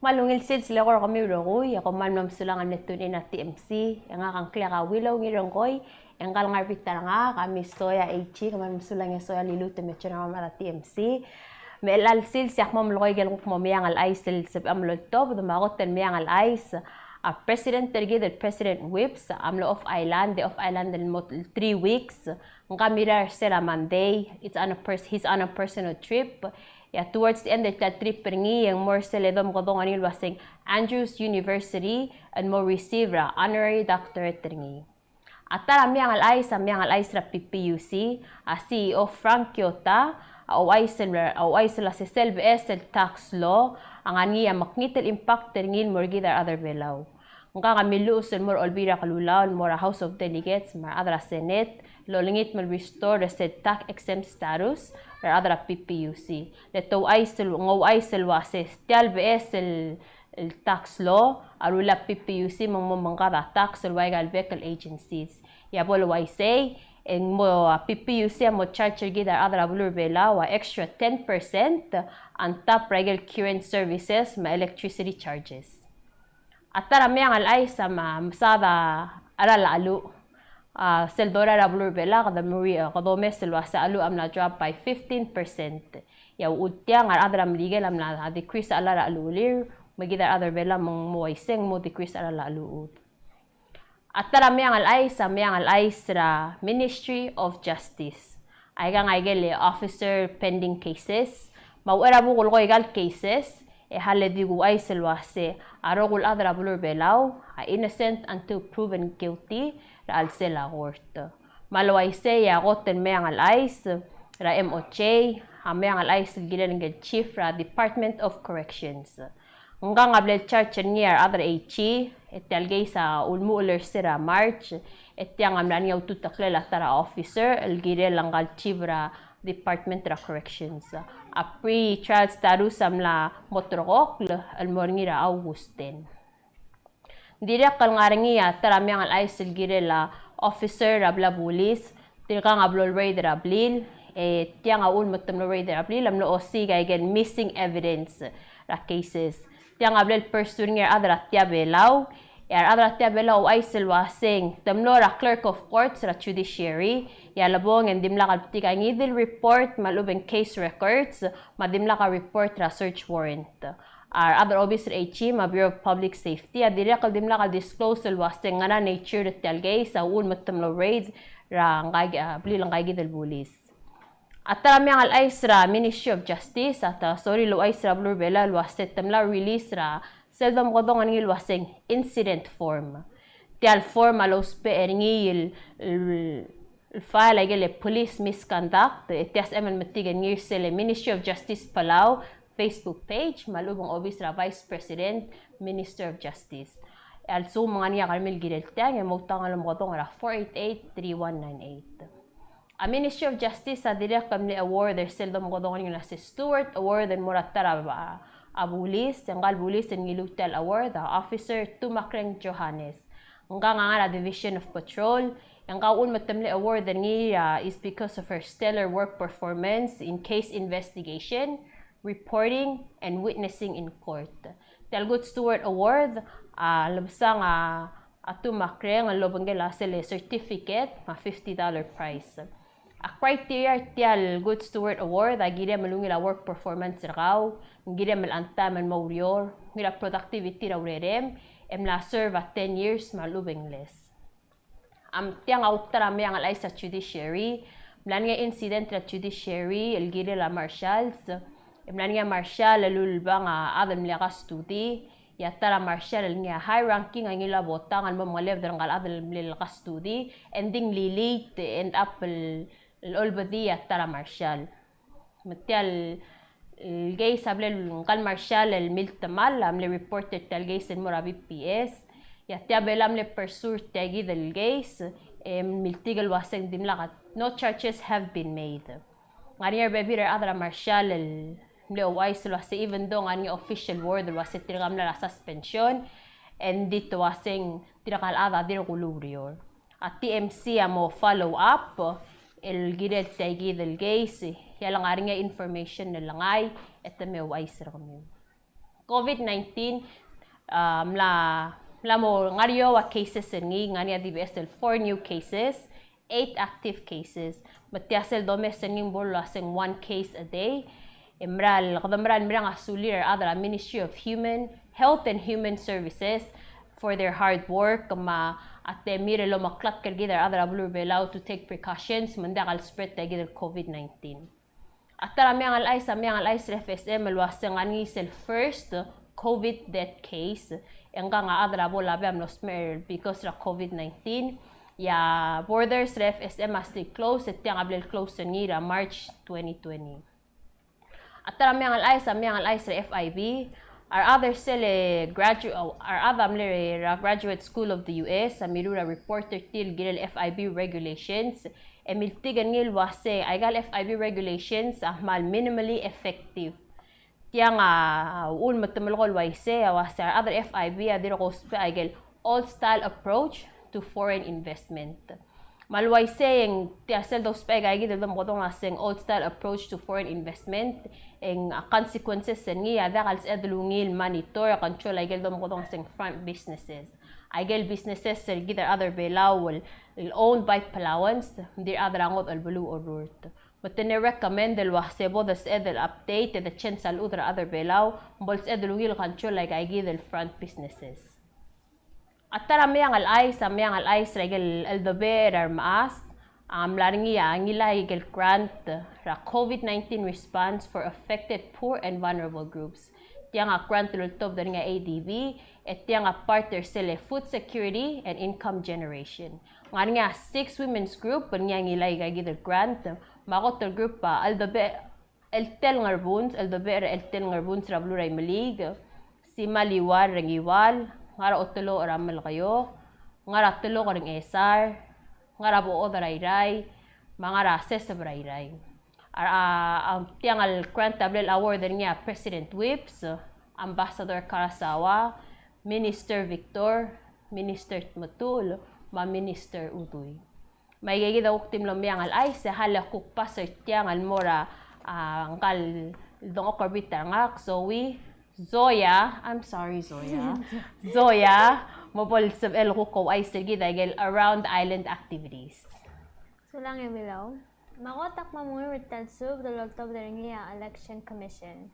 Malungil sid sila ko kami rokoy, ako manmam sulangan neto ni na TMC, nga kang klia ka wilaw ngirong koy, ang kalang arbita nga kami soya HG, kaman sulang yung soya liluto metro na mara TMC. Melal sil siyak mamloy galong kumamiyang al ice sil sa amlod to, dumakot ten miyang al ice. President tergi the President whips amlo of island, the of island del 3 weeks. Ang kamira sila Monday, he's on a personal trip. Yeah, towards the end of that trip ringi yung more seledom ko dong anil wasing Andrews University and mo receive ra honorary doctorate ringi. At tara miyang al-ais ra PPUC, CEO Frank Kyota, away sila si Selves tax law, ang aniya maknitel impact ringin morgidar other below. Ang kakamiluusan mo olbira kalulaon mo House of Delegates, mar adra Senate, lolingit mal restore the said tax exempt status, mar adra PPUC. Leto ay silwases, tial BS el tax law, arula PPUC mangmangkada tax el waigal vehicle agencies. Yabol way say, en mo PPUC mo charge gidar adra bulur bela wa extra 10% on top regular current services ma electricity charges. At tara miyang alay sa masada aral alu. Seldora ra bulur bela kada muri kadome selwa sa alu am na drop by 15%. Yaw utya ngar adra mligel am na decrease alara alulir magidar other bela mong muwaiseng mo decrease alara aluut. At tara miyang alay sa Ministry of Justice. Ay kang ay gele officer pending cases. Mawara bukul ko igal cases. Haledigu ay selwase arogul adra bulur belaw innocent until proven guilty ra al sela court. Malaway se ya goten meyang alais ra MOJ ameyang alais gilen ngel chief ra Department of Corrections. Hanggang ablel charge niya adra HE etalgay sa ulmu uler sira March etyang amlan yaw tutaklela tara officer el gire langgal chief ra Department of Corrections. A pre-trial status amla motorok al morngira Augustin. Direk kal ngaringiya taramyang al aisil girela officer rabla bulis tirkang ablol raid rablil tiyang aul matamlo raid rablil amlo osi gaygen missing evidence ra cases tiyang ablel pursuing adra tiabelaw adra tiabelaw ay silwasing tamlo ra clerk of courts ra judiciary yalabong and dimla ka tika ngidil report malubeng case records madimla ka report ra search warrant. Other officer HE ma Bureau of Public Safety adira kal dimla ka disclose silwasing nga na nature talgay sa ul matamlo raids ra blilang kay gidil bulis. At taramyang al ra Ministry of Justice at sorry lo ay ra blur bela luwaset tamla release ra seldom kodong ang ilwasing incident form. Tial form alos pe eringi file ay gele police misconduct itias eman matigan ngir sele Ministry of Justice Palau Facebook page malubong office ra Vice President Minister of Justice. Also mga niya karmil gidel tang yung mutang alam ko tong ra 488-3198. A Ministry of Justice sa direct kamli award there seldom ko tong yung si Stewart Award and muratara abulis tanggal bulis and Gilutel Award Officer Tumakreng Johannes. Hanggang nga Division of Patrol ang kaun matamli award niya is because of her stellar work performance in case investigation, reporting, and witnessing in court. Talgut Stewart Award, labsang Tumakreng ang lobanggela sila certificate, $50 prize. A criteria tial Good Steward Award, gire malungila work performance raw, gire malanta man maurior, gire productivity raw rerem, emla serve 10 years malubeng less. Tiyang autara miyang alay sa judiciary, mlan nga incident ra judiciary, gire la marshals, emlan nga marshal lulba nga adam nila kastudi, yatara marshal nga high ranking ang ila botangan mo mga level ng adam nila kastudi, ending late end up olbadi yatara marshal. Matial gay sablel kal marshal el miltamal amle reported tal gay sen mora BPS yatya belam le pursue tagi del gays miltigal waseng dimlakat no charges have been made ngani baby ra adra marshal el le wise wase even though ngani official word wase tirgam la suspension and dito waseng tirakal ada dir gulurior at TMC amo follow up el gidel tagi del gays yalang nga information na langay et me wise ra kami. COVID-19 la mo ngario wa cases ngi ngani adibesel 4 new cases, 8 active cases. Matiasel domestic nging bolo aseng 1 case a day. Imral kadamran mirang asulir adra Ministry of Health and Human Services for their hard work kama ate mire lo maklat kergidar adra blur belau to take precautions mandakal spread tagidar COVID-19. Atara Meang al ais FSM alwasang ani sel first COVID death case engka nga adra bola bam no smer because of COVID-19 ya borders FSM asti close et yang ablel close ngira March 2020. Atara Meang al ais FIB our other graduate school of the US amirura reporter til gilel FIB regulations emiltigan ngil wase aigal FIB regulations ahmal minimally effective tiang ul magtamalgol waise wase our other FIB adiro kospe aigal old style approach to foreign investment malwaise yung tiasel dos peg ay gidel dum kodong aseng old style approach to foreign investment ang consequences ni adakals edlungil monitor control ay gidel dum kodong aseng front businesses Aigel businesses gidar other belawal owned by Palauans dir other angot al blue or root but then recommend el wahsebo das edel update the chance al other belaw bols edlungil control like ay gidel front businesses Atara Meang al ais regel el dober armas laringia ngila igel grant ra COVID-19 response for affected poor and vulnerable groups tiang grant lultob dari nga ADB et tiang partner sila food security and income generation. Nga nga 6 women's group nga ngilay gagidal grant makotol group pa aldobe eltel ngarbuns rabluray malig si maliwal rangiwal ngara otelo ramal kayo ngara telo karing esar ngara buo darayray mangara ses brayray tiang al grant tablet award nga President Whips Ambassador Karasawa Minister Victor, Minister Matul, Minister Udoy. May gagida uktim lo Meang al ais sa halakuk pa sa tiang al mora angkal dong okorbita ngak Zoya, mobile sab el kuko ay gida gel around island activities. Sulang emilaw, makotak mamungi rital sub dologtob daringia election commission.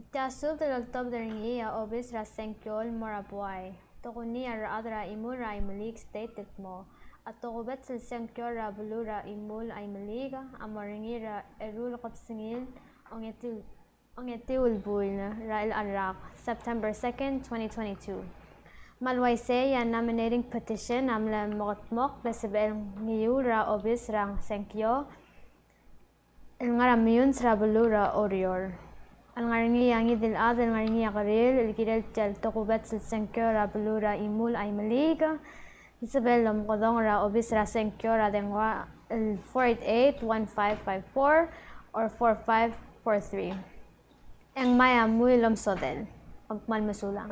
Tasub dologtob daringia obis rasenkyol morabuay. Tokuni ara adra imul ra imalik stated mo. At tokobet sil senkyol ra bulura imul ay maliga amoringi ra erul kapsingil ongetiul buil ra il arak September 2nd, 2022. Malwaise yan nominating petition amla mokotmok lesibel ngiyura obis rang senkyo ngaramiyun sa bulura orior. Al ngaringi yangi dil adel ngaringi akaril ilkirel tel tokubet sil senkyo ra bulura imul ay maliga Isabel lomkodong ra obis ra senkyo ra dengwa 488-1554 or 4543 Ang maya muy lomsodel pagmalmasulang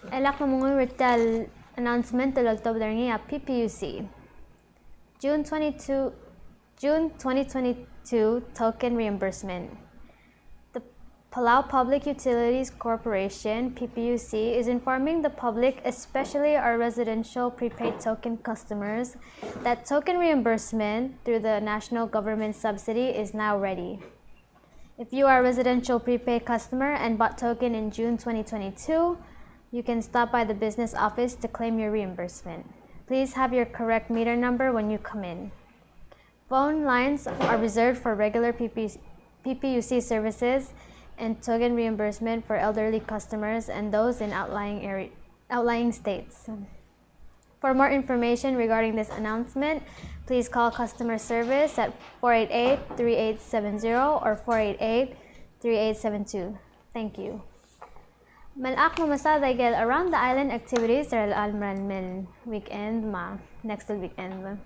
Elak mamungoy rital announcement del October nga PPUC June 2022 token reimbursement Palau Public Utilities Corporation, PPUC, is informing the public, especially our residential prepaid token customers, that token reimbursement through the national government subsidy is now ready. If you are a residential prepaid customer and bought token in June 2022, you can stop by the business office to claim your reimbursement. Please have your correct meter number when you come in. Phone lines are reserved for regular PPUC services and token reimbursement for elderly customers and those in outlying states. For more information regarding this announcement, please call customer service at 488-3870 or 488-3872. Thank you. Malak mamasada gel around the island activities are al weekend next weekend.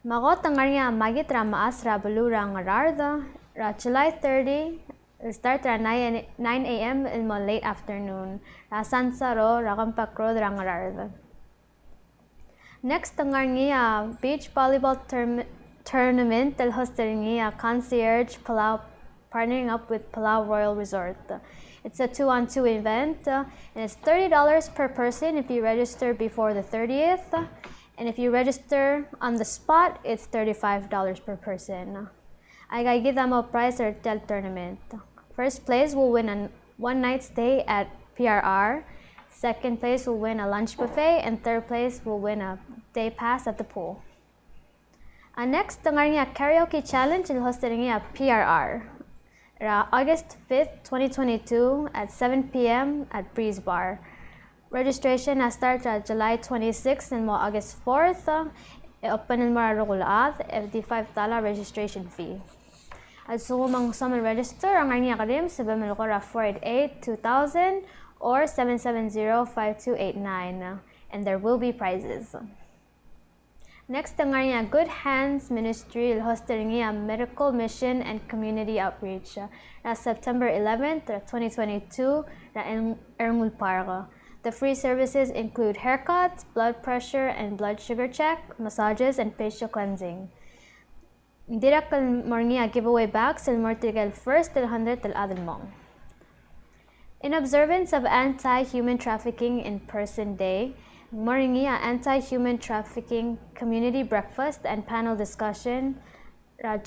Magot ang magit ra maas ra balura nga rarda ra July 30 start ra 9 a.m. ilmo late afternoon. Ra Sansaro, ra Kampakro, ra Ngararda. Next, ang beach volleyball tournament del hostel concierge Palau partnering up with Palau Royal Resort. It's a 2-on-2 event, and it's $30 per person if you register before the 30th. And if you register on the spot, it's $35 per person. Ay gagita mo prize or hotel tournament. First place will win a one-night stay at PRR. Second place will win a lunch buffet, and third place will win a day pass at the pool. Next, ang karaoke challenge is hosted at PRR. August 5th, 2022 at 7 p.m. at Breeze Bar. Registration starts July 26th and August 4th. Open in Mararukulaat, $55 registration fee. At sumang summer register, ang kalim sa Bamilcora 488-2000 or 770-5289, and there will be prizes. Next, ang Good Hands Ministry hosted medical mission and community outreach September 11th, 2022 in Ermul Park. The free services include haircuts, blood pressure and blood sugar check, massages, and facial cleansing. Direct giveaway bags and mortigal first 100 mong. In observance of Anti-Human Trafficking in Person Day, Moringia Anti-Human Trafficking Community Breakfast and Panel Discussion,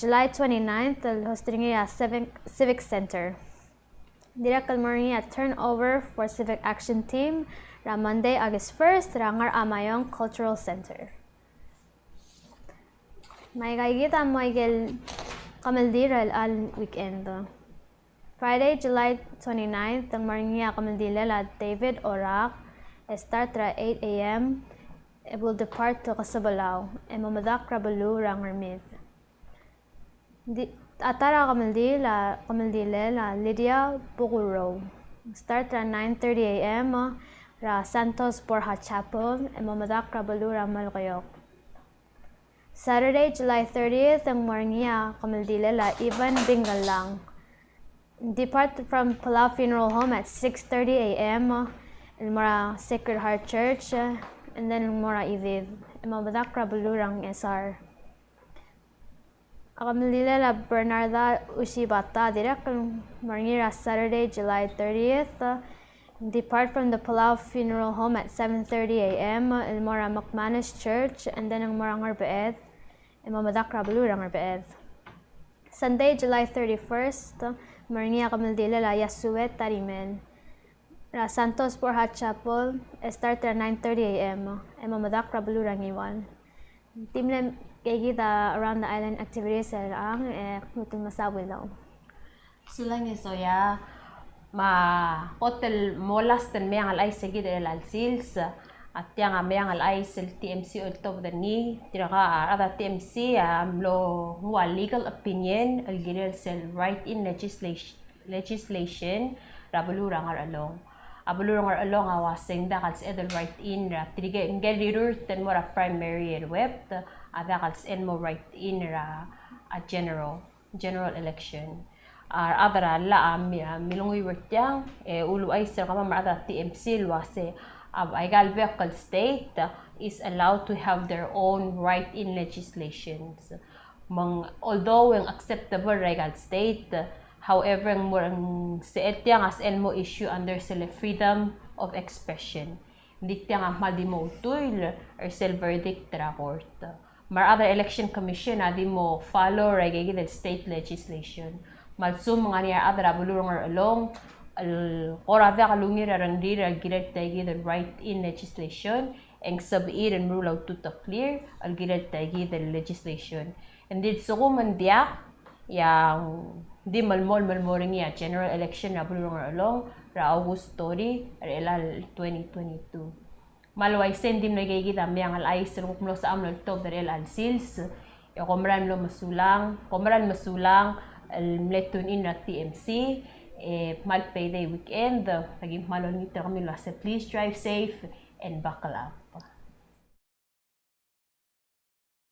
July 29th, hosting Civic Center. Direct Moringia Turnover for Civic Action Team, Monday, August 1st, Rangar Amayong Cultural Center. May gagita Michael Kamaldira al weekend. Friday, July 29th, ang Moringia Kamaldila David Orak, start at 8 a.m. It will depart to Palau and mamadak Rabalu Rangarmith. Atara Kamaldila Lydia Buguro. Start at 9:30 a.m. Santos Borja Chapel and mamadak Rabalu Ramalkayok. Saturday, July 30th, ang Moringia Kamaldila Ivan Bingalang. Depart from Palau Funeral Home at 6:30 a.m. in Mora Sacred Heart Church, and then in Mora Iviv, and Mabadak Rabulurang SR. Akamilila Bernarda Ushibata, direct Marnira Saturday, July 30th. Depart from the Palau Funeral Home at 7:30 a.m. in Mora Macmanus Church, and then in Mora Ngarbeed, and Mabadak Rabulurang Ngarbeed. Sunday, July 31st, Marnia Kamildila Yasuet Tarimel. Santos Borja Chapel, start at 9:30 a.m. and Mamadak Rabalurang Iwan. Team na kaya around the island activities ang nutong masawi lang. Sulang soya hotel molas ten Meang alay sige del alsils at yang Meang alay sel TMC ultov dani tiraka ada TMC lo huwa legal opinion algirel sel right in legislation Rabalurang along. Abulurang along awasing dakals edel right in triga ingerirur ten mora primary web adakals en mo right in a general election adara la milongi wertyang ulu ay sir kama marada TMC luase ay galbekal state is allowed to have their own right in legislations although ang acceptable regal state. However, ang seetyang as mo issue under sila freedom of expression. Hindi tiyang madi mo tuil or sel verdict tra court. Other election commission adi mo follow regulated state legislation. Malsum mga niya adra bulurong or along korada kalungir arang dira gilet tagi the right in legislation and subir and rule out to clear al gilet tagi the legislation. And did so kumandiak yang di malmoring ya general election na bulong along ra August story relal 2022 malway sendim na gigita Meang alay sa kumlo sa amlo top del al sils yo komran masulang al mletun in na TMC mal payday weekend naging malon nito kami la please drive safe and buckle up.